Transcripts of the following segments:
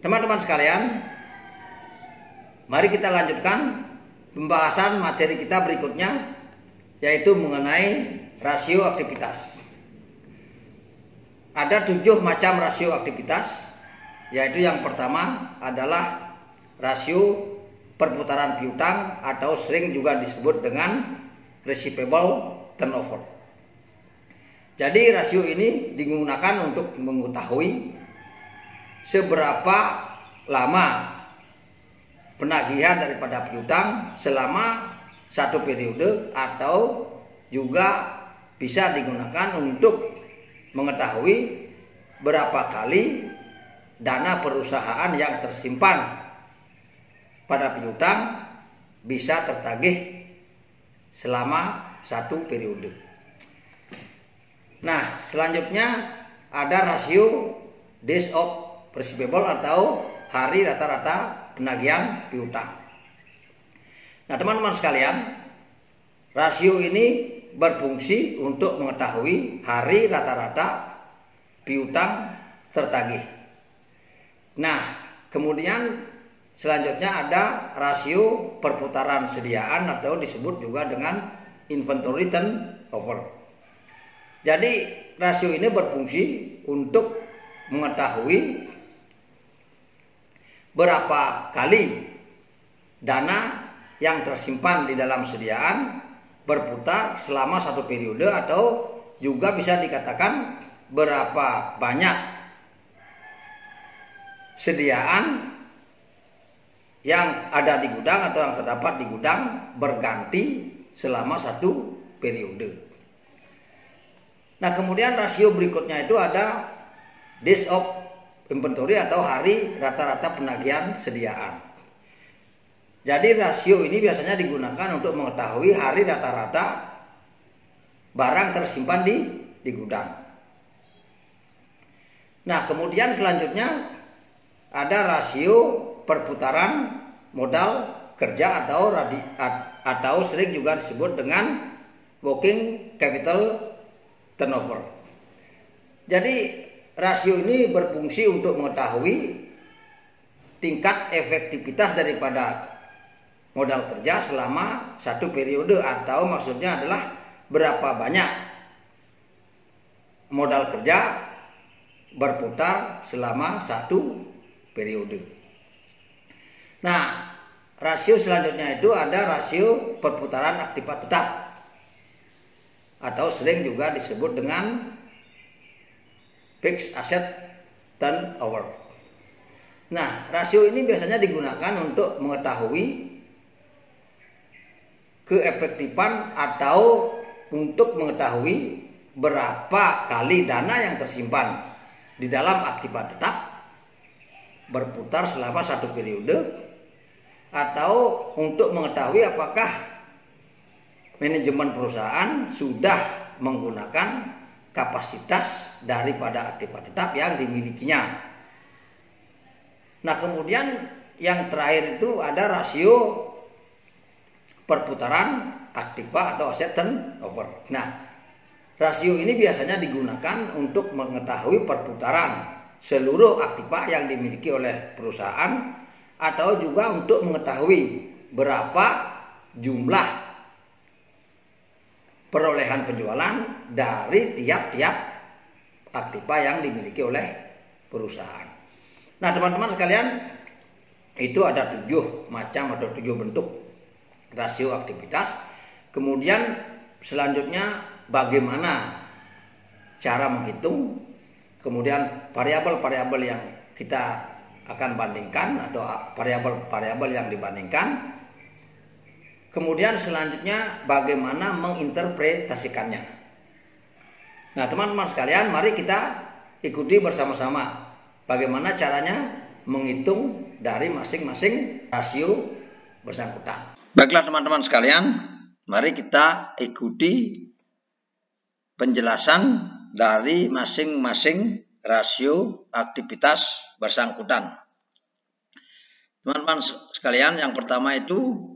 Teman-teman sekalian, mari kita lanjutkan pembahasan materi kita berikutnya, yaitu mengenai rasio aktivitas. Ada 7 macam rasio aktivitas, yaitu yang pertama adalah rasio perputaran piutang atau sering juga disebut dengan receivable turnover. Jadi rasio ini digunakan untuk mengetahui seberapa lama penagihan daripada piutang selama satu periode, atau juga bisa digunakan untuk mengetahui berapa kali dana perusahaan yang tersimpan pada piutang bisa tertagih selama satu periode. Nah, selanjutnya ada rasio days of receivable atau hari rata-rata penagihan piutang. Nah, teman-teman sekalian, rasio ini berfungsi untuk mengetahui hari rata-rata piutang tertagih. Nah, kemudian selanjutnya ada rasio perputaran sediaan atau disebut juga dengan inventory turnover. Jadi rasio ini berfungsi untuk mengetahui berapa kali dana yang tersimpan di dalam sediaan berputar selama satu periode, atau juga bisa dikatakan berapa banyak sediaan yang ada di gudang atau yang terdapat di gudang berganti selama satu periode. Nah, kemudian rasio berikutnya itu ada days of inventory atau hari rata-rata penagihan sediaan. Jadi rasio ini biasanya digunakan untuk mengetahui hari rata-rata barang tersimpan di gudang. Nah, kemudian selanjutnya ada rasio perputaran modal kerja atau sering juga disebut dengan working capital turnover. Jadi rasio ini berfungsi untuk mengetahui tingkat efektivitas daripada modal kerja selama satu periode, atau maksudnya adalah berapa banyak modal kerja berputar selama satu periode. Nah, rasio selanjutnya itu ada rasio perputaran aktiva tetap atau sering juga disebut dengan fixed asset turnover. Nah, rasio ini biasanya digunakan untuk mengetahui keefektifan atau untuk mengetahui berapa kali dana yang tersimpan di dalam aktiva tetap berputar selama satu periode, atau untuk mengetahui apakah manajemen perusahaan sudah menggunakan kapasitas daripada aktiva tetap yang dimilikinya. Nah, kemudian yang terakhir itu ada rasio perputaran aktiva atau aset turnover. Nah, rasio ini biasanya digunakan untuk mengetahui perputaran seluruh aktiva yang dimiliki oleh perusahaan, atau juga untuk mengetahui berapa jumlah perolehan penjualan dari tiap-tiap aktiva yang dimiliki oleh perusahaan. Nah, teman-teman sekalian, itu ada 7 macam atau 7 bentuk rasio aktivitas. Kemudian selanjutnya bagaimana cara menghitung, kemudian variabel-variabel yang kita akan bandingkan atau variabel-variabel yang dibandingkan. Kemudian selanjutnya bagaimana menginterpretasikannya. Nah, teman-teman sekalian, mari kita ikuti bersama-sama bagaimana caranya menghitung dari masing-masing rasio bersangkutan. Baiklah teman-teman sekalian, mari kita ikuti penjelasan dari masing-masing rasio aktivitas bersangkutan. Teman-teman sekalian, yang pertama itu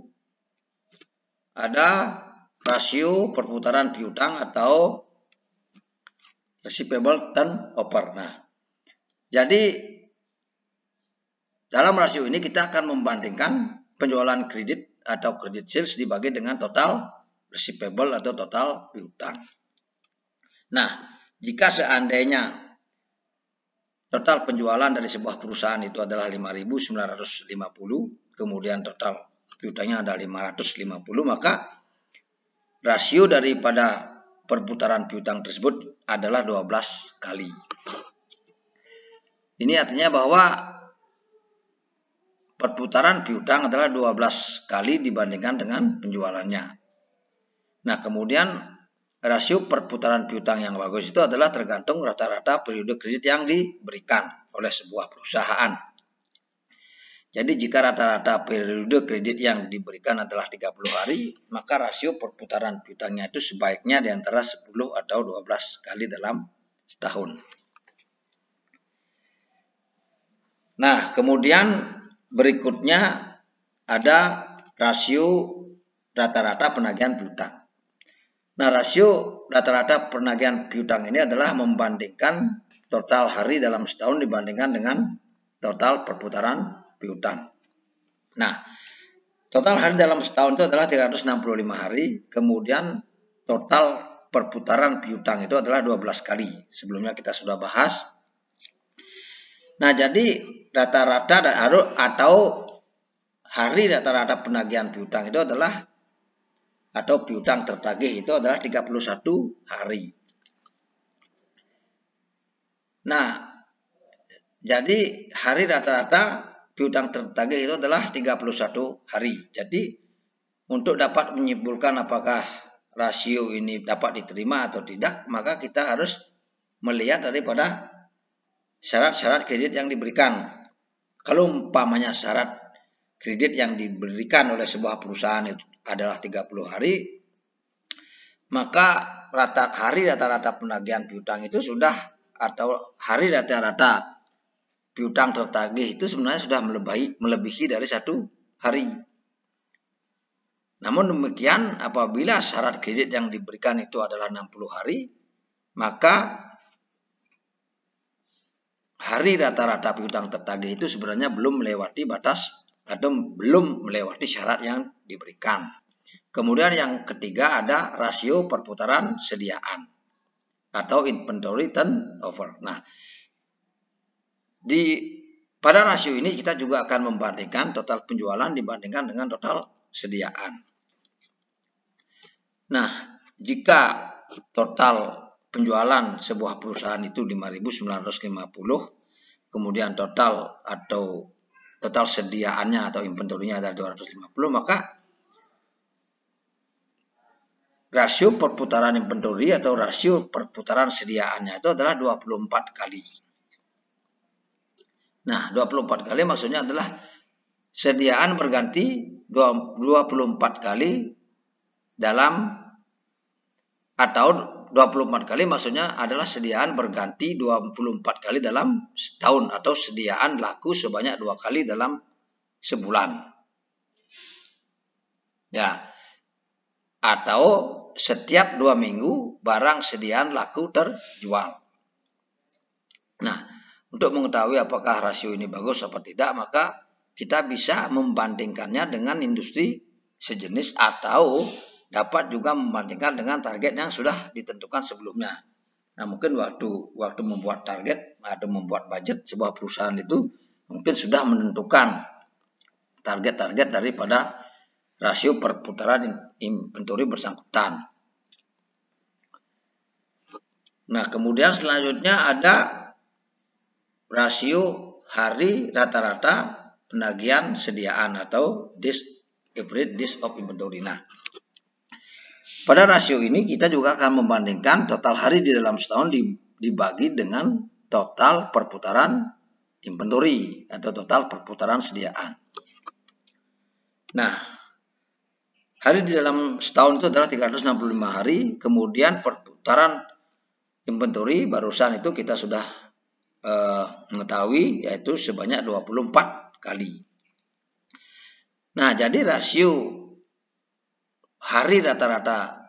ada rasio perputaran piutang atau receivable turnover. Nah, jadi dalam rasio ini kita akan membandingkan penjualan kredit atau credit sales dibagi dengan total receivable atau total piutang. Nah, jika seandainya total penjualan dari sebuah perusahaan itu adalah 5.950, kemudian total piutangnya ada 550, maka rasio daripada perputaran piutang tersebut adalah 12 kali. Ini artinya bahwa perputaran piutang adalah 12 kali dibandingkan dengan penjualannya. Nah, kemudian rasio perputaran piutang yang bagus itu adalah tergantung rata-rata periode kredit yang diberikan oleh sebuah perusahaan. Jadi jika rata-rata periode kredit yang diberikan adalah 30 hari, maka rasio perputaran piutangnya itu sebaiknya di antara 10 atau 12 kali dalam setahun. Nah, kemudian berikutnya ada rasio rata-rata penagihan piutang. Nah, rasio rata-rata penagihan piutang ini adalah membandingkan total hari dalam setahun dibandingkan dengan total perputaran piutang. Nah, total hari dalam setahun itu adalah 365 hari, kemudian total perputaran piutang itu adalah 12 kali. Sebelumnya kita sudah bahas. Nah, jadi rata-rata atau hari rata-rata penagihan piutang itu adalah atau piutang tertagih itu adalah 31 hari. Nah, jadi hari rata-rata piutang tertagih itu adalah 31 hari. Jadi untuk dapat menyimpulkan apakah rasio ini dapat diterima atau tidak, maka kita harus melihat daripada syarat-syarat kredit yang diberikan. Kalau umpamanya syarat kredit yang diberikan oleh sebuah perusahaan itu adalah 30 hari, maka hari rata-rata penagihan piutang itu sudah, atau hari rata-rata piutang tertagih itu sebenarnya sudah melebihi dari 1 hari. Namun demikian, apabila syarat kredit yang diberikan itu adalah 60 hari, maka hari rata-rata piutang tertagih itu sebenarnya belum melewati batas atau belum melewati syarat yang diberikan. Kemudian yang ketiga ada rasio perputaran sediaan atau inventory turnover. Nah, pada rasio ini kita juga akan membandingkan total penjualan dibandingkan dengan total sediaan. Nah, jika total penjualan sebuah perusahaan itu 5.950, kemudian total sediaannya atau inventorinya adalah 250, maka rasio perputaran inventory atau rasio perputaran sediaannya itu adalah 24 kali. Nah, 24 kali maksudnya adalah sediaan berganti 24 kali dalam, atau 24 kali maksudnya adalah sediaan berganti 24 kali dalam setahun, atau sediaan laku sebanyak 2 kali dalam sebulan. Ya. Atau setiap 2 minggu barang sediaan laku terjual. Nah, untuk mengetahui apakah rasio ini bagus atau tidak, maka kita bisa membandingkannya dengan industri sejenis atau dapat juga membandingkan dengan target yang sudah ditentukan sebelumnya. Nah, mungkin waktu membuat target atau membuat budget sebuah perusahaan itu mungkin sudah menentukan target-target daripada rasio perputaran inventory bersangkutan. Nah, kemudian selanjutnya ada rasio hari rata-rata penagihan sediaan atau average days of inventory. Nah, pada rasio ini kita juga akan membandingkan total hari di dalam setahun dibagi dengan total perputaran inventory atau total perputaran sediaan. Nah, hari di dalam setahun itu adalah 365 hari, kemudian perputaran inventory barusan itu kita sudah mengetahui yaitu sebanyak 24 kali. Nah, jadi rasio hari rata-rata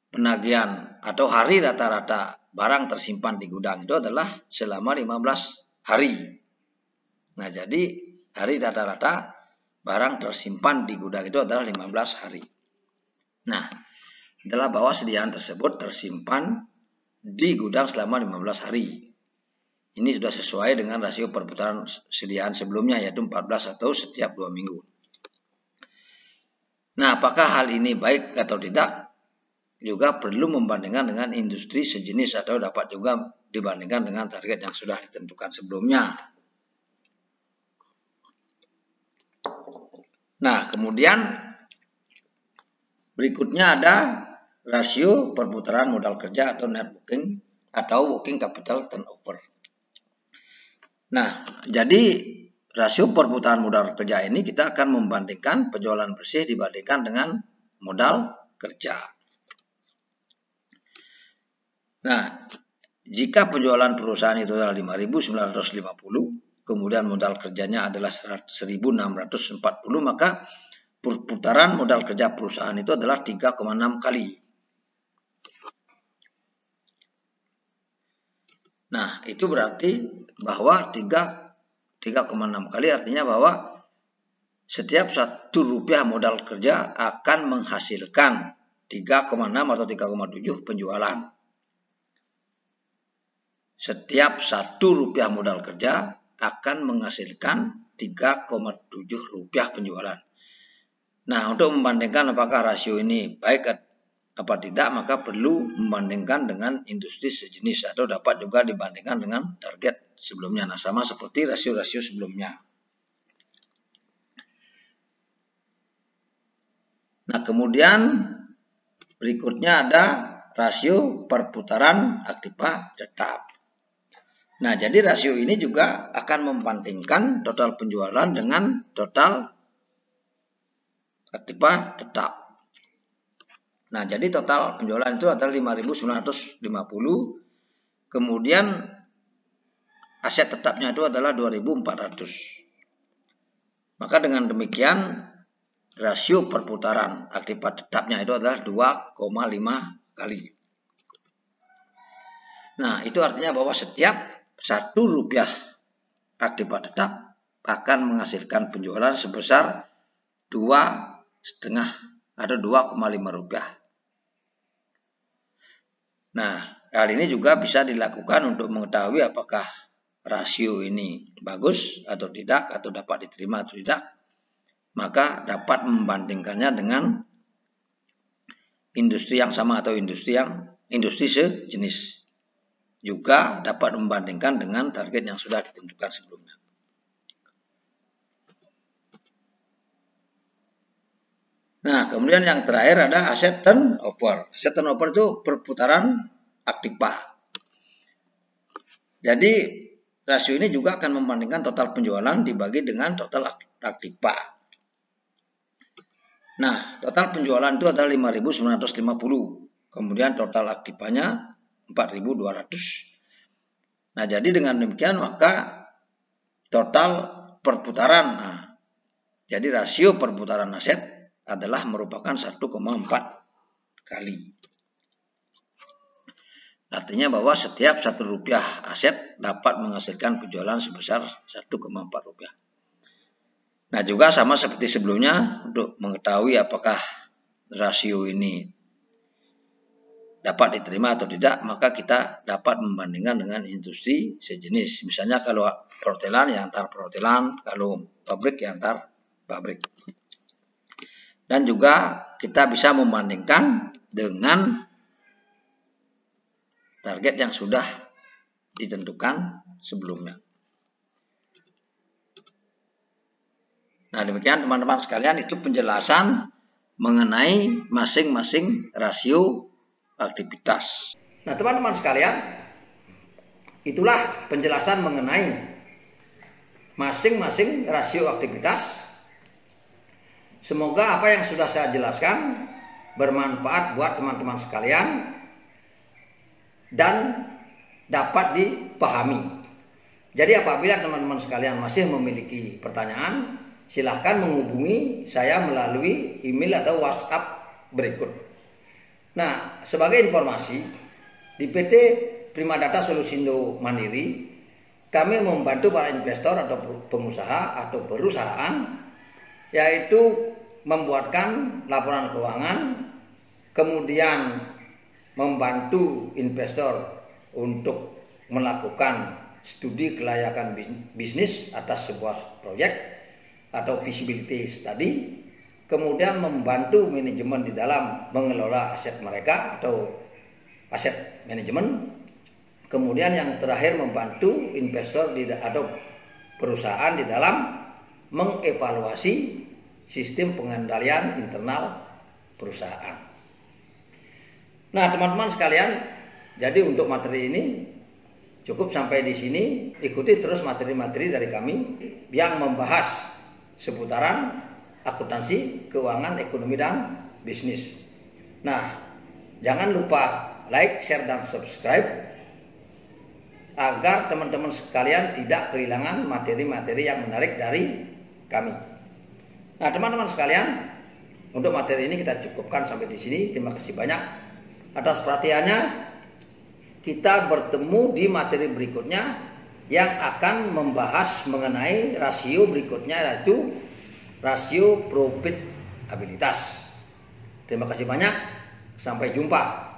penagihan atau hari rata-rata barang tersimpan di gudang itu adalah selama 15 hari. Nah, jadi hari rata-rata barang tersimpan di gudang itu adalah 15 hari. Nah, adalah bahwa sediaan tersebut tersimpan di gudang selama 15 hari. Ini sudah sesuai dengan rasio perputaran sediaan sebelumnya, yaitu 14 atau setiap 2 minggu. Nah, apakah hal ini baik atau tidak? Juga perlu membandingkan dengan industri sejenis atau dapat juga dibandingkan dengan target yang sudah ditentukan sebelumnya. Nah, kemudian berikutnya ada rasio perputaran modal kerja atau net working atau working capital turnover. Nah, jadi rasio perputaran modal kerja ini kita akan membandingkan penjualan bersih dibandingkan dengan modal kerja. Nah, jika penjualan perusahaan itu adalah 5.950, kemudian modal kerjanya adalah 1.640, maka perputaran modal kerja perusahaan itu adalah 3,6 kali. Nah, itu berarti bahwa 3,6 kali artinya bahwa setiap 1 rupiah modal kerja akan menghasilkan 3,6 atau 3,7 penjualan. Setiap 1 rupiah modal kerja akan menghasilkan 3,7 rupiah penjualan. Nah, untuk membandingkan apakah rasio ini baik apa tidak, maka perlu membandingkan dengan industri sejenis atau dapat juga dibandingkan dengan target sebelumnya. Nah, sama seperti rasio-rasio sebelumnya. Nah, kemudian berikutnya ada rasio perputaran aktiva tetap. Nah, jadi rasio ini juga akan membandingkan total penjualan dengan total aktiva tetap. Nah, jadi total penjualan itu adalah 5.950. Kemudian aset tetapnya itu adalah 2.400. Maka dengan demikian rasio perputaran aktiva tetapnya itu adalah 2,5 kali. Nah, itu artinya bahwa setiap 1 rupiah aktiva tetap akan menghasilkan penjualan sebesar 2,5 atau 2,5 rupiah. Nah, hal ini juga bisa dilakukan untuk mengetahui apakah rasio ini bagus atau tidak, atau dapat diterima atau tidak. Maka dapat membandingkannya dengan industri yang sama atau industri sejenis. Juga dapat membandingkan dengan target yang sudah ditentukan sebelumnya. Nah, kemudian yang terakhir ada aset turnover. Aset turnover itu perputaran aktiva. Jadi rasio ini juga akan membandingkan total penjualan dibagi dengan total aktiva. Nah, total penjualan itu adalah 5.950. Kemudian total aktivanya 4.200. Nah, jadi dengan demikian maka total perputaran. Nah, jadi rasio perputaran aset adalah merupakan 1,4 kali. Artinya bahwa setiap 1 rupiah aset dapat menghasilkan penjualan sebesar 1,4 rupiah. Nah, juga sama seperti sebelumnya, untuk mengetahui apakah rasio ini dapat diterima atau tidak, maka kita dapat membandingkan dengan industri sejenis. Misalnya kalau perhotelan ya antar perhotelan, kalau pabrik ya antar pabrik. Dan juga kita bisa membandingkan dengan target yang sudah ditentukan sebelumnya. Nah, demikian teman-teman sekalian, itu penjelasan mengenai masing-masing rasio aktivitas. Nah, teman-teman sekalian, itulah penjelasan mengenai masing-masing rasio aktivitas. Semoga apa yang sudah saya jelaskan bermanfaat buat teman-teman sekalian dan dapat dipahami. Jadi apabila teman-teman sekalian masih memiliki pertanyaan, silahkan menghubungi saya melalui email atau WhatsApp berikut. Nah, sebagai informasi, di PT Primadata Solusindo Mandiri, kami membantu para investor atau pengusaha atau perusahaan, yaitu membuatkan laporan keuangan, kemudian membantu investor untuk melakukan studi kelayakan bisnis atas sebuah proyek atau feasibility study, kemudian membantu manajemen di dalam mengelola aset mereka atau aset manajemen, kemudian yang terakhir membantu investor atau perusahaan di dalam mengevaluasi sistem pengendalian internal perusahaan. Nah, teman-teman sekalian, jadi untuk materi ini cukup sampai di sini. Ikuti terus materi-materi dari kami yang membahas seputaran akuntansi, keuangan, ekonomi, dan bisnis. Nah, jangan lupa like, share, dan subscribe agar teman-teman sekalian tidak kehilangan materi-materi yang menarik dari kami. Nah, teman-teman sekalian, untuk materi ini kita cukupkan sampai di sini. Terima kasih banyak atas perhatiannya. Kita bertemu di materi berikutnya yang akan membahas mengenai rasio berikutnya, yaitu rasio profitabilitas. Terima kasih banyak. Sampai jumpa.